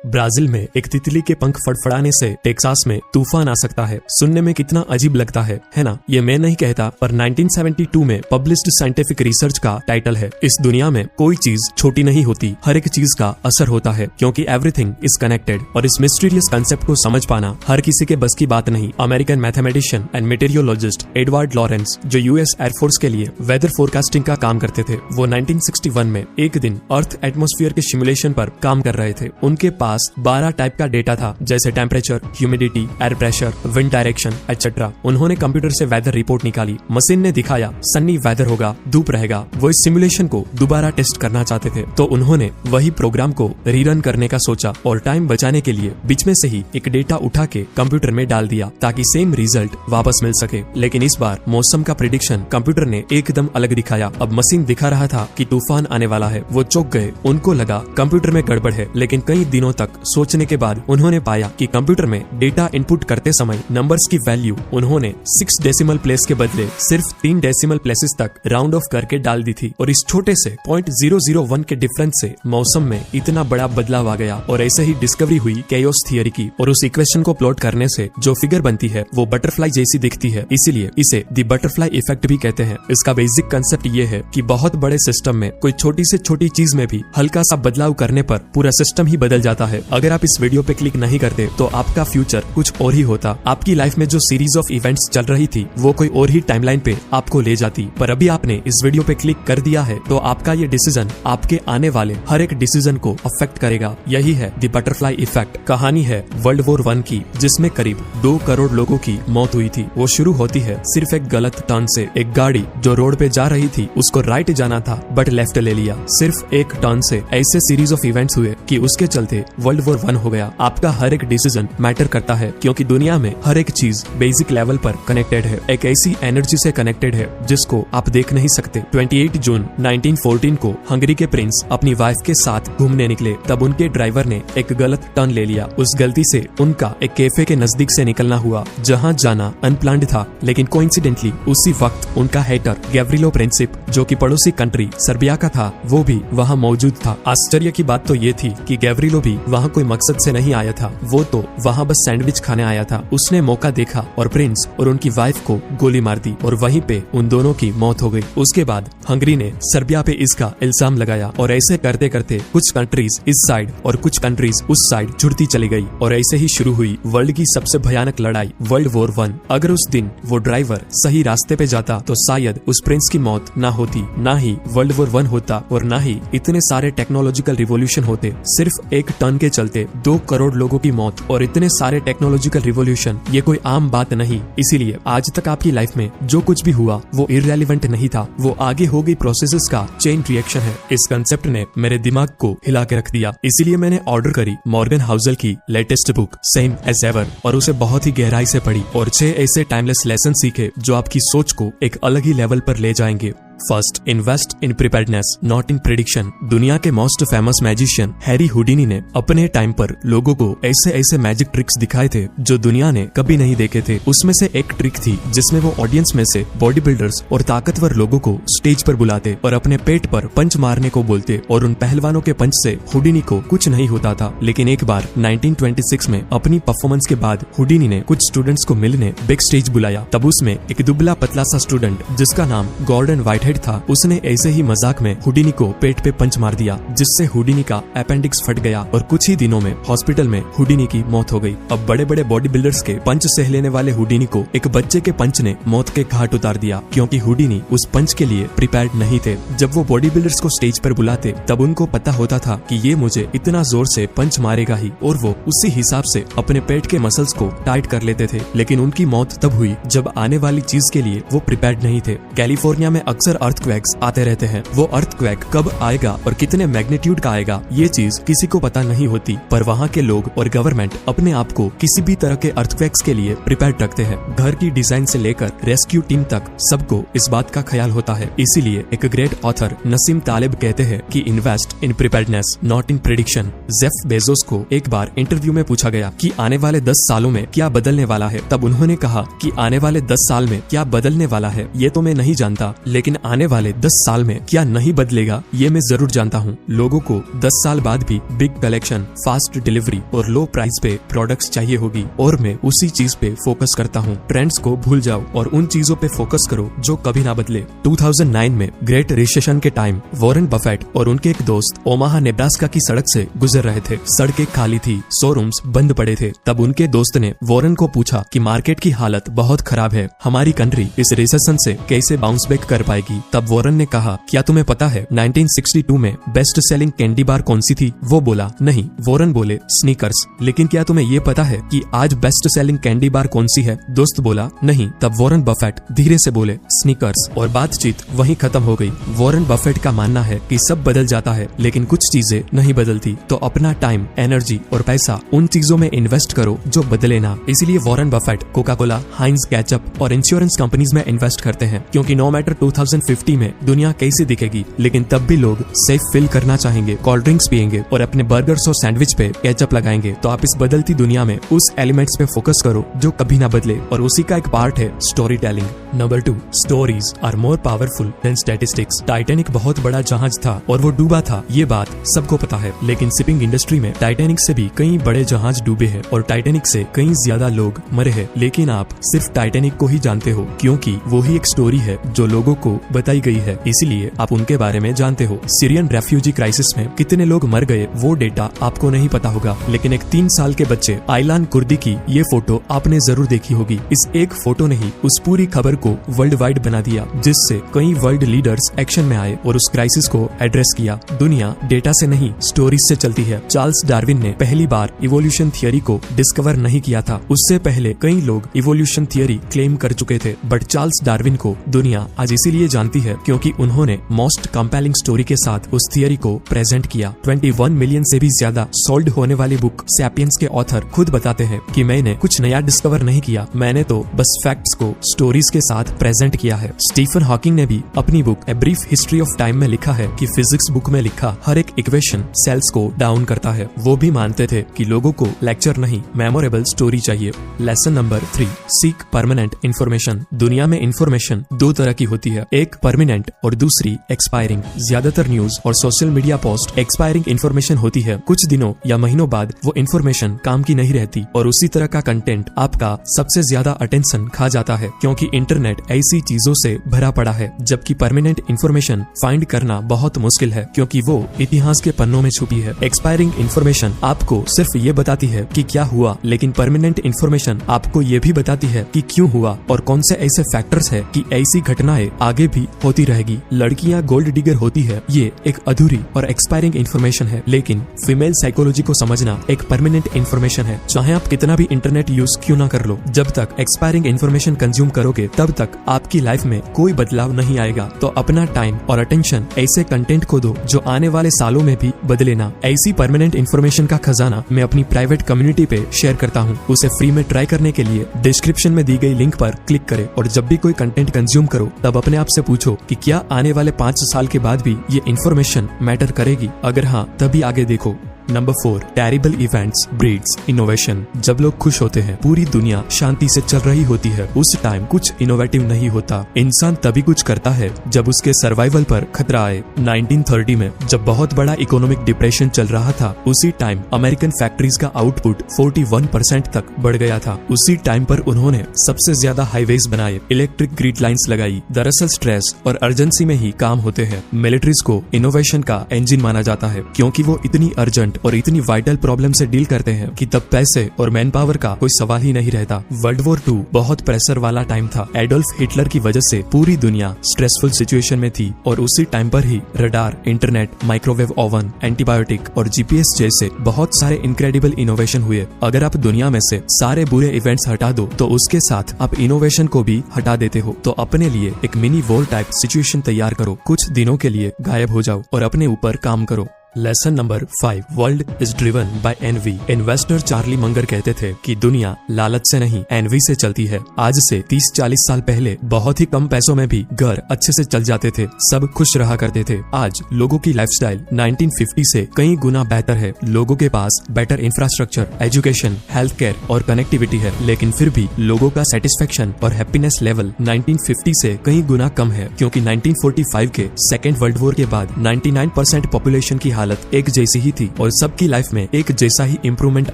Brazil में एक तितली के पंख फड़फड़ाने से टेक्सास में तूफान आ सकता है। सुनने में कितना अजीब लगता है ना? ये मैं नहीं कहता, पर 1972 में पब्लिश्ड साइंटिफिक रिसर्च का टाइटल है। इस दुनिया में कोई चीज छोटी नहीं होती, हर एक चीज का असर होता है, क्योंकि एवरीथिंग इज कनेक्टेड। और इस मिस्टीरियस कंसेप्ट को समझ पाना हर किसी के बस की बात नहीं। American mathematician and meteorologist Edward Lorenz, जो यूएस एयरफोर्स के लिए वेदर फोरकास्टिंग का काम करते थे, वो 1961 में एक दिन अर्थ एटमॉस्फेयर के सिमुलेशन पर काम कर रहे थे। उनके पास 12 टाइप का डेटा था, जैसे temperature, humidity, air pressure, wind direction etcetera. उन्होंने कंप्यूटर से वेदर रिपोर्ट निकाली। मशीन ने दिखाया सन्नी वेदर होगा, धूप रहेगा। वो इस सिमुलेशन को दोबारा टेस्ट करना चाहते थे, तो उन्होंने वही प्रोग्राम को रीरन करने का सोचा और टाइम बचाने के लिए बीच में से ही एक डेटा उठा के कंप्यूटर में डाल दिया, ताकि सेम रिजल्ट वापस मिल सके। लेकिन इस बार मौसम का प्रेडिक्शन कंप्यूटर ने एकदम अलग दिखाया। अब मशीन दिखा रहा था कि तूफान आने वाला है। वो चौंक गए। उनको लगा कंप्यूटर में गड़बड़ है, लेकिन कई दिनों तक सोचने के बाद उन्होंने पाया कि कंप्यूटर में डेटा इनपुट करते समय नंबर्स की वैल्यू उन्होंने 6 डेसिमल प्लेस के बदले सिर्फ 3 डेसिमल प्लेसेस तक राउंड ऑफ करके डाल दी थी। और इस छोटे से 0.001 के डिफरेंस से मौसम में इतना बड़ा बदलाव आ गया। और ऐसे ही डिस्कवरी हुई केओस थियरी की। और उस इक्वेशन को प्लॉट करने से जो फिगर बनती है वो बटरफ्लाई जैसी दिखती है, इसीलिए इसे द बटरफ्लाई इफेक्ट भी कहते हैं। इसका बेसिक कंसेप्ट ये है कि बहुत बड़े सिस्टम में कोई छोटी से छोटी चीज में भी हल्का सा बदलाव करने पर पूरा सिस्टम ही बदल जाता है। अगर आप इस वीडियो पे क्लिक नहीं करते तो आपका फ्यूचर कुछ और ही होता। आपकी लाइफ में जो सीरीज ऑफ इवेंट्स चल रही थी वो कोई और ही टाइमलाइन पे आपको ले जाती। पर अभी आपने इस वीडियो पे क्लिक कर दिया है, तो आपका ये डिसीजन आपके आने वाले हर एक डिसीजन को अफेक्ट करेगा। यही है द बटरफ्लाई इफेक्ट। कहानी है वर्ल्ड वॉर 1 की, जिसमें करीब 2 करोड़ लोगों की मौत हुई थी। वो शुरू होती है सिर्फ एक गलत टर्न से। एक गाड़ी जो रोड पे जा रही थी, उसको राइट जाना था बट लेफ्ट ले लिया। सिर्फ एक टर्न से ऐसे सीरीज ऑफ इवेंट्स हुए कि उसके चलते वर्ल्ड वॉर 1 हो गया। आपका हर एक डिसीजन मैटर करता है, क्योंकि दुनिया में हर एक चीज बेसिक लेवल पर कनेक्टेड है। एक ऐसी एनर्जी से कनेक्टेड है जिसको आप देख नहीं सकते। 28 जून 1914 को हंगरी के प्रिंस अपनी वाइफ के साथ घूमने निकले। तब उनके ड्राइवर ने एक गलत टर्न ले लिया। उस गलती से उनका एक कैफे के नजदीक से निकलना हुआ, जहाँ जाना अनप्लान्ड था। लेकिन कोइंसिडेंटली उसी वक्त उनका हेटर गैव्रिलो प्रिंसिप, जो कि पड़ोसी कंट्री सर्बिया का था, वो भी वहाँ मौजूद था। आश्चर्य की बात तो ये थी कि गैव्रिलो भी वहाँ कोई मकसद से नहीं आया था। वो तो वहाँ बस सैंडविच खाने आया था। उसने मौका देखा और प्रिंस और उनकी वाइफ को गोली मार दी, और वहीं पे उन दोनों की मौत हो गई। उसके बाद हंगरी ने सर्बिया पे इसका इल्जाम लगाया, और ऐसे करते करते कुछ कंट्रीज इस साइड और कुछ कंट्रीज उस साइड जुड़ती चली गई। और ऐसे ही शुरू हुई वर्ल्ड की सबसे भयानक लड़ाई, वर्ल्ड वॉर 1। अगर उस दिन वो ड्राइवर सही रास्ते पे जाता तो शायद उस प्रिंस की मौत ना होती, ना ही वर्ल्ड वॉर 1 होता, और ना ही इतने सारे टेक्नोलॉजिकल रिवॉल्यूशन होते। सिर्फ एक टर्न के चलते 2 करोड़ लोगों की मौत और इतने सारे टेक्नोलॉजिकल रिवॉल्यूशन, ये कोई आम बात नहीं। इसीलिए आज तक आपकी लाइफ में जो कुछ भी हुआ वो इररेलेवेंट नहीं था, वो आगे हो गई प्रोसेसेस का चेन रिएक्शन है। इस कंसेप्ट ने मेरे दिमाग को हिला के रख दिया। इसीलिए मैंने ऑर्डर करी मॉर्गन हाउसल की latest book same as ever, और उसे बहुत ही गहराई से पढ़ी और 6 ऐसे टाइमलेस लेसन सीखे जो आपकी सोच को एक अलग ही लेवल पर ले जाएंगे। First, invest in preparedness not in prediction. दुनिया के most famous magician Harry Houdini ने अपने टाइम पर लोगों को ऐसे ऐसे मैजिक ट्रिक्स दिखाए थे जो दुनिया ने कभी नहीं देखे थे। उसमें से एक ट्रिक थी जिसमें वो ऑडियंस में से बॉडी बिल्डर्स और ताकतवर लोगों को स्टेज पर बुलाते और अपने पेट पर पंच मारने को बोलते, और उन पहलवानों के पंच से हुडिनी को कुछ नहीं होता था। लेकिन एक बार 1926 में अपनी परफॉर्मेंस के बाद हुडिनी ने कुछ स्टूडेंट्स को मिलने बैक स्टेज बुलाया। तब उसमें एक दुबला पतला सा स्टूडेंट जिसका नाम गॉर्डन व्हाइटहेड था, उसने ऐसे ही मजाक में हुडिनी को पेट पे पंच मार दिया, जिससे हुडिनी का अपेंडिक्स फट गया और कुछ ही दिनों में हॉस्पिटल में हुडिनी की मौत हो गई। अब बड़े बड़े बॉडी बिल्डर्स के पंच सह लेने वाले हुडिनी को एक बच्चे के पंच ने मौत के घाट उतार दिया, क्योंकि हुडिनी उस पंच के लिए प्रिपेयर्ड नहीं थे। जब वो बॉडी बिल्डर्स को स्टेज पर बुलाते तब उनको पता होता था कि ये मुझे इतना जोर से पंच मारेगा ही, और वो उसी हिसाब से अपने पेट के मसल्स को टाइट कर लेते थे। लेकिन उनकी मौत तब हुई जब आने वाली चीज के लिए वो प्रिपेयर्ड नहीं थे। कैलिफोर्निया में अक्सर अर्थक्वेक्स आते रहते हैं। वो अर्थक्वेक कब आएगा और कितने मैग्नीट्यूड का आएगा, ये चीज किसी को पता नहीं होती, पर वहाँ के लोग और गवर्नमेंट अपने आप को किसी भी तरह के अर्थक्वेक्स के लिए प्रिपेयर्ड रखते हैं। घर की डिजाइन से लेकर रेस्क्यू टीम तक सबको इस बात का ख्याल होता है। इसीलिए एक ग्रेट ऑथर नसीम तालिब कहते हैं कि invest in preparedness not in prediction. Jeff Bezos को एक बार इंटरव्यू में पूछा गया कि आने वाले 10 सालों में क्या बदलने वाला है। तब उन्होंने कहा कि आने वाले 10 साल में क्या बदलने वाला है ये तो मैं नहीं जानता, लेकिन आने वाले 10 साल में क्या नहीं बदलेगा ये मैं जरूर जानता हूँ। लोगों को 10 साल बाद भी बिग कलेक्शन, फास्ट डिलीवरी और लो प्राइस पे प्रोडक्ट्स चाहिए होगी और मैं उसी चीज पे फोकस करता हूँ। ट्रेंड्स को भूल जाओ और उन चीजों पे फोकस करो जो कभी ना बदले। 2009 में ग्रेट रिसेशन के टाइम वॉरेन बफेट और उनके एक दोस्त ओमाहा नेब्रास्का की सड़क से गुजर रहे थे। सड़कें खाली थी, शोरूम्स बंद पड़े थे। तब उनके दोस्त ने वॉरेन को पूछा कि मार्केट की हालत बहुत खराब है, हमारी कंट्री इस रिसेशन से कैसे बाउंस बैक कर पाएगी। तब वॉरेन ने कहा, क्या तुम्हें पता है 1962 में बेस्ट सेलिंग कैंडी बार कौन सी थी? वो बोला, नहीं। वॉरेन बोले, स्नीकर्स। लेकिन क्या तुम्हें ये पता है कि आज बेस्ट सेलिंग कैंडी बार कौन सी है? दोस्त बोला, नहीं। तब वॉरेन बफेट धीरे से बोले, स्नीकर्स, और बातचीत वहीं खत्म हो गई। वॉरेन बफेट का मानना है कि सब बदल जाता है लेकिन कुछ चीजें नहीं बदलती। तो अपना टाइम, एनर्जी और पैसा उन चीजों में इन्वेस्ट करो जो बदले ना। इसलिए Warren Buffett Coca Cola, हाइंज ketchup और इंश्योरेंस कंपनीज में इन्वेस्ट करते हैं, क्योंकि नो मैटर 2050 में दुनिया कैसी दिखेगी, लेकिन तब भी लोग सेफ फील करना चाहेंगे, कोल्ड ड्रिंक्स पियेंगे और अपने बर्गर्स और सैंडविच पे केचप लगाएंगे। तो आप इस बदलती दुनिया में उस एलिमेंट्स पे फोकस करो जो कभी ना बदले, और उसी का एक पार्ट है storytelling. Number 2, stories are more powerful than statistics. Titanic बहुत बड़ा जहाज था और वो डूबा था, ये बात सबको पता है। लेकिन शिपिंग इंडस्ट्री में टाइटैनिक से भी कई बड़े जहाज डूबे हैं और टाइटैनिक से कई ज्यादा लोग मरे हैं। लेकिन आप सिर्फ टाइटैनिक को ही जानते हो, क्योंकि वो ही एक स्टोरी है जो लोगों को बताई गई है, इसलिए आप उनके बारे में जानते हो। सीरियन रेफ्यूजी क्राइसिस में कितने लोग मर गए वो डेटा आपको नहीं पता होगा, लेकिन एक 3 साल के बच्चे आइलान कुर्दी की ये फोटो आपने जरूर देखी होगी। इस एक फोटो ने ही उस पूरी खबर को वर्ल्ड वाइड बना दिया, जिससे कई वर्ल्ड लीडर्स एक्शन में आए और उस क्राइसिस को एड्रेस किया। दुनिया डेटा से नहीं, स्टोरीज से चलती है। चार्ल्स डार्विन ने पहली बार इवोल्यूशन थियरी को डिस्कवर नहीं किया था, उससे पहले कई लोग इवोल्यूशन थियरी क्लेम कर चुके थे, बट चार्ल्स डार्विन को दुनिया आज इसीलिए जानती है क्योंकि उन्होंने मोस्ट कंपेलिंग स्टोरी के साथ उस थियरी को प्रेजेंट किया। 21 मिलियन से भी ज्यादा सोल्ड होने वाली बुक सैपियंस के ऑथर खुद बताते हैं कि मैंने कुछ नया डिस्कवर नहीं किया, मैंने तो बस फैक्ट्स को स्टोरीज के साथ प्रेजेंट किया है। स्टीफन हॉकिंग ने भी अपनी book a brief history of time में लिखा है कि फिजिक्स बुक में लिखा हर एक इक्वेशन सेल्स को डाउन करता है। वो भी मानते थे कि लोगों को लेक्चर नहीं, मेमोरेबल स्टोरी चाहिए। Lesson number 3, seek permanent information. दुनिया में इंफॉर्मेशन 2 तरह की होती है, एक परमानेंट और दूसरी एक्सपायरिंग। ज्यादातर न्यूज और social media post expiring information होती है, कुछ दिनों या महीनों बाद वो इंफॉर्मेशन काम की नहीं रहती और उसी तरह का कंटेंट आपका सबसे ज्यादा अटेंशन खा जाता है, क्योंकि इंटरनेट ऐसी चीजों से भरा पड़ा है। जबकि परमानेंट इंफॉर्मेशन फाइंड करना बहुत मुश्किल है, क्योंकि वो इतिहास के पन्नों में छुपी है। एक्सपायरिंग इंफॉर्मेशन आपको सिर्फ ये बताती है कि क्या हुआ, लेकिन परमानेंट इंफॉर्मेशन आपको ये भी बताती है कि क्यों हुआ और कौन से ऐसे फैक्टर्स है कि ऐसी घटनाएं आगे भी होती रहेगी। लड़कियां गोल्ड डिगर होती है, ये एक अधूरी और एक्सपायरिंग इंफॉर्मेशन है, लेकिन फीमेल साइकोलॉजी को समझना एक परमानेंट इंफॉर्मेशन है। चाहे आप कितना भी इंटरनेट यूज क्यों ना कर लो, जब तक एक्सपायरिंग इंफॉर्मेशन कंज्यूम करोगे तब तक आपकी लाइफ में कोई बदलाव नहीं आएगा। तो अपना टाइम और अटेंशन ऐसे कंटेंट को दो जो आने वाले सालों में भी बदले ना। ऐसी परमानेंट इंफॉर्मेशन का खजाना मैं अपनी प्राइवेट कम्युनिटी पे शेयर करता हूँ। उसे फ्री में ट्राई करने के लिए डिस्क्रिप्शन में दी गई लिंक पर क्लिक करें और जब भी कोई कंटेंट कंज्यूम करो तब अपने आप से पूछो कि क्या आने वाले 5 साल के बाद भी ये इंफॉर्मेशन मैटर करेगी। अगर हाँ, तभी आगे देखो। Number 4, terrible events breeds innovation. जब लोग खुश होते हैं, पूरी दुनिया शांति से चल रही होती है, उस टाइम कुछ इनोवेटिव नहीं होता। इंसान तभी कुछ करता है जब उसके सर्वाइवल पर खतरा आए। 1930 में जब बहुत बड़ा इकोनॉमिक डिप्रेशन चल रहा था, उसी टाइम अमेरिकन फैक्ट्रीज का आउटपुट 41% तक बढ़ गया था। उसी टाइम पर उन्होंने सबसे ज्यादा हाईवेज बनाए, इलेक्ट्रिक ग्रिड लाइंस लगाई। दरअसल स्ट्रेस और अर्जेंसी में ही काम होते हैं। मिलिट्रीज को इनोवेशन का इंजन माना जाता है, क्योंकि वो इतनी अर्जेंट और इतनी वाइटल प्रॉब्लम से डील करते हैं कि तब पैसे और मैन पावर का कोई सवाल ही नहीं रहता। वर्ल्ड वॉर 2 बहुत प्रेशर वाला टाइम था। एडोल्फ हिटलर की वजह से पूरी दुनिया स्ट्रेसफुल सिचुएशन में थी और उसी टाइम पर ही radar, internet, microwave oven, antibiotic और जीपीएस जैसे बहुत सारे इनक्रेडिबल इनोवेशन हुए। अगर आप दुनिया में से सारे बुरे इवेंट्स हटा दो तो उसके साथ आप इनोवेशन को भी हटा देते हो। तो अपने लिए एक मिनी वॉर टाइप सिचुएशन तैयार करो, कुछ दिनों के लिए गायब हो जाओ और अपने ऊपर काम करो। Lesson number 5, world is driven by envy. Investor Charlie Munger कहते थे कि दुनिया लालच से नहीं एनवी से चलती है। आज से 30-40 साल पहले बहुत ही कम पैसों में भी घर अच्छे से चल जाते थे, सब खुश रहा करते थे। आज लोगों की लाइफस्टाइल 1950 से कई गुना बेहतर है। लोगों के पास better infrastructure, education, health care और कनेक्टिविटी है, लेकिन फिर भी लोगों का सेटिस्फेक्शन और हैप्पीनेस लेवल 1950 से कई गुना कम है, क्योंकि 1945 के सेकेंड वर्ल्ड वॉर के बाद 99% पॉपुलेशन की हालत एक जैसी ही थी और सबकी लाइफ में एक जैसा ही इम्प्रूवमेंट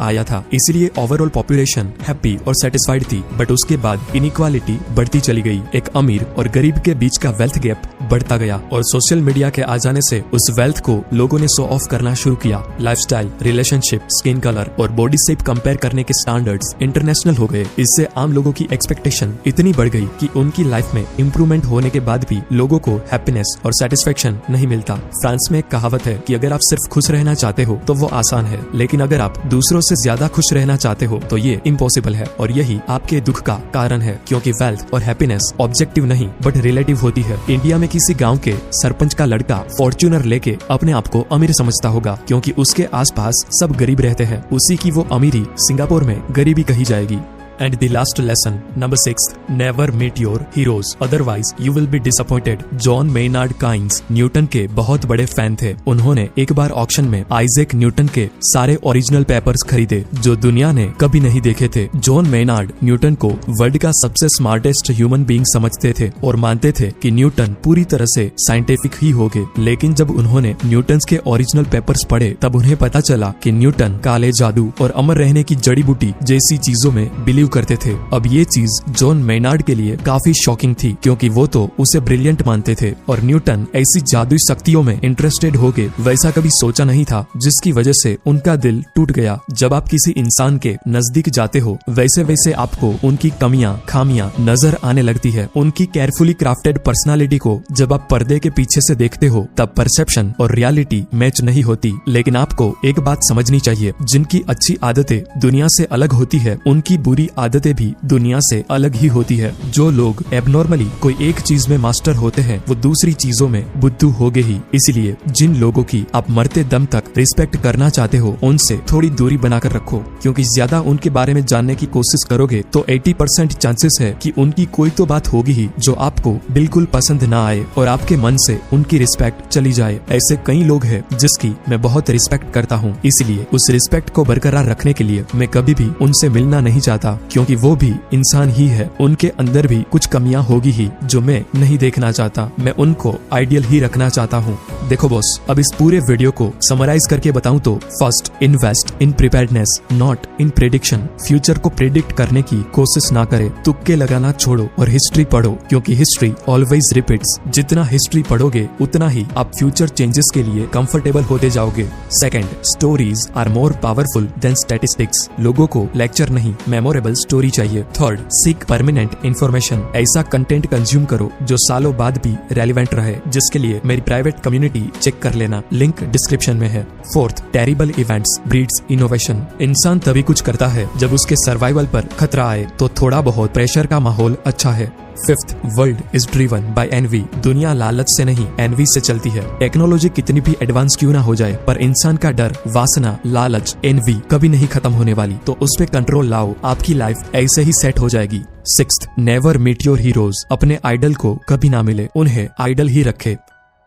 आया था। इसलिए ओवरऑल पॉपुलेशन हैप्पी और सेटिस्फाइड थी। बट उसके बाद इनइक्वालिटी बढ़ती चली गई। एक अमीर और गरीब के बीच का वेल्थ गैप बढ़ता गया और सोशल मीडिया के आ जाने से उस वेल्थ को लोगों ने शो ऑफ करना शुरू किया। लाइफस्टाइल, रिलेशनशिप, स्किन कलर और बॉडी शेप कंपेयर करने के स्टैंडर्ड्स इंटरनेशनल हो गए। इससे आम लोगों की एक्सपेक्टेशन इतनी बढ़ गई कि उनकी लाइफ में इम्प्रूवमेंट होने के बाद भी लोगों को हैप्पीनेस और सेटिस्फेक्शन नहीं मिलता। फ्रांस में एक कहावत है कि अगर आप सिर्फ खुश रहना चाहते हो तो वो आसान है, लेकिन अगर आप दूसरों से ज्यादा खुश रहना चाहते हो तो ये इम्पॉसिबल है। और यही आपके दुख का कारण है, क्योंकि वेल्थ और हैप्पीनेस ऑब्जेक्टिव नहीं बट रिलेटिव होती है। इंडिया में किसी गांव के सरपंच का लड़का फॉर्च्यूनर लेके अपने आप को अमीर समझता होगा, क्योंकि उसके आसपास सब गरीब रहते हैं। उसी की वो अमीरी सिंगापुर में गरीबी कही जाएगी। And the last lesson, number 6, never meet your heroes, otherwise you will be disappointed. John Maynard Keynes Newton के बहुत बड़े फैन थे। उन्होंने एक बार ऑक्शन में आइजैक न्यूटन के सारे ओरिजिनल पेपर्स खरीदे जो दुनिया ने कभी नहीं देखे थे। जॉन मेनार्ड न्यूटन को वर्ल्ड का सबसे स्मार्टेस्ट ह्यूमन बीइंग समझते थे और मानते थे कि न्यूटन पूरी तरह से साइंटिफिक ही होंगे। लेकिन जब उन्होंने न्यूटन के ओरिजिनल पेपर्स पढ़े तब उन्हें पता चला कि न्यूटन काले जादू और अमर रहने की जड़ी बूटी जैसी चीजों में बिलीव करते थे। अब ये चीज जॉन मेनार्ड के लिए काफी शॉकिंग थी, क्योंकि वो तो उसे ब्रिलियंट मानते थे और न्यूटन ऐसी जादुई शक्तियों में इंटरेस्टेड हो गए वैसा कभी सोचा नहीं था, जिसकी वजह से उनका दिल टूट गया। जब आप किसी इंसान के नजदीक जाते हो वैसे वैसे आपको उनकी कमियां, खामियां नजर आने लगती है। उनकी केयरफुली क्राफ्टेड पर्सनालिटी को जब आप पर्दे के पीछे से देखते हो तब परसेप्शन और रियलिटी मैच नहीं होती। लेकिन आपको एक बात समझनी चाहिए, जिनकी अच्छी आदतें दुनिया से अलग होती है उनकी बुरी आदतें भी दुनिया से अलग ही होती है। जो लोग एबनॉर्मली कोई एक चीज में मास्टर होते हैं वो दूसरी चीजों में बुद्धू होगे ही। इसलिए जिन लोगों की आप मरते दम तक रिस्पेक्ट करना चाहते हो उनसे थोड़ी दूरी बनाकर रखो, क्योंकि ज्यादा उनके बारे में जानने की कोशिश करोगे तो 80% चांसेस है कि उनकी कोई तो बात होगी ही जो आपको बिल्कुल पसंद ना आए और आपके मन से उनकी रिस्पेक्ट चली जाए। ऐसे कई लोग हैं जिसकी मैं बहुत रिस्पेक्ट करता हूँ, इसलिए उस रिस्पेक्ट को बरकरार रखने के लिए मैं कभी भी उनसे मिलना नहीं चाहता, क्योंकि वो भी इंसान ही है। उनके अंदर भी कुछ कमियां होगी ही जो मैं नहीं देखना चाहता। मैं उनको आइडियल ही रखना चाहता हूँ। देखो बॉस, अब इस पूरे वीडियो को समराइज करके बताऊं तो first, invest in preparedness not in prediction. Future को प्रेडिक्ट करने की कोशिश ना करे, तुक्के लगाना छोड़ो और हिस्ट्री पढ़ो, क्योंकि हिस्ट्री ऑलवेज रिपीट्स। जितना हिस्ट्री पढ़ोगे उतना ही आप फ्यूचर चेंजेस के लिए कंफर्टेबल होते जाओगे। Second, stories are more powerful than statistics. लोगों को लेक्चर नहीं, मेमोरेबल स्टोरी चाहिए। Third, seek permanent information. ऐसा कंटेंट कंज्यूम करो जो सालों बाद भी रेलिवेंट रहे, जिसके लिए मेरी प्राइवेट कम्युनिटी चेक कर लेना, लिंक डिस्क्रिप्शन में है। Fourth, terrible events breeds innovation. इंसान तभी कुछ करता है जब उसके सर्वाइवल पर खतरा आए, तो थोड़ा बहुत प्रेशर का माहौल अच्छा है। Fifth, world is driven by envy. दुनिया लालच से नहीं एनवी से चलती है। टेक्नोलॉजी कितनी भी एडवांस क्यों ना हो जाए, पर इंसान का डर, वासना, लालच, एनवी कभी नहीं खत्म होने वाली। तो उस पे कंट्रोल लाओ, आपकी लाइफ ऐसे ही सेट हो जाएगी। Sixth, never meet your heroes. अपने आइडल को कभी ना मिले, उन्हें आइडल ही रखे।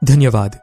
धन्यवाद।